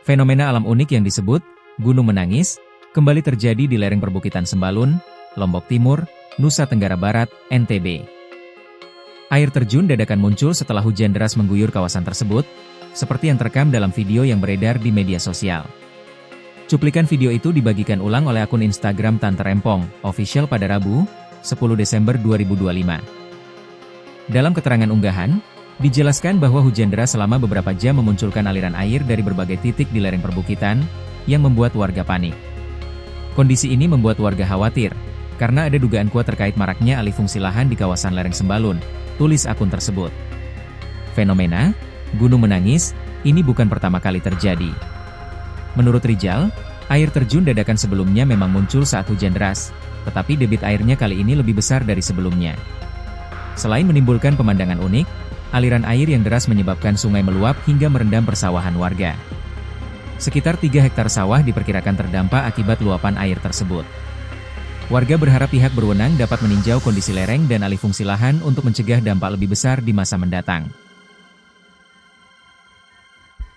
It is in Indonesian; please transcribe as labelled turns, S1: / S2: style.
S1: Fenomena alam unik yang disebut Gunung Menangis kembali terjadi di lereng perbukitan Sembalun, Lombok Timur, Nusa Tenggara Barat, NTB. Air terjun dadakan muncul setelah hujan deras mengguyur kawasan tersebut, seperti yang terekam dalam video yang beredar di media sosial. Cuplikan video itu dibagikan ulang oleh akun Instagram Tante Rempong Official pada Rabu, 10 Desember 2025. Dalam keterangan unggahan, dijelaskan bahwa hujan deras selama beberapa jam memunculkan aliran air dari berbagai titik di lereng perbukitan, yang membuat warga panik. Kondisi ini membuat warga khawatir, karena ada dugaan kuat terkait maraknya alih fungsi lahan di kawasan lereng Sembalun, tulis akun tersebut. Fenomena Gunung Menangis ini bukan pertama kali terjadi. Menurut Rijal, air terjun dadakan sebelumnya memang muncul saat hujan deras, tetapi debit airnya kali ini lebih besar dari sebelumnya. Selain menimbulkan pemandangan unik, aliran air yang deras menyebabkan sungai meluap hingga merendam persawahan warga. Sekitar 3 hektar sawah diperkirakan terdampak akibat luapan air tersebut. Warga berharap pihak berwenang dapat meninjau kondisi lereng dan alih fungsi lahan untuk mencegah dampak lebih besar di masa mendatang.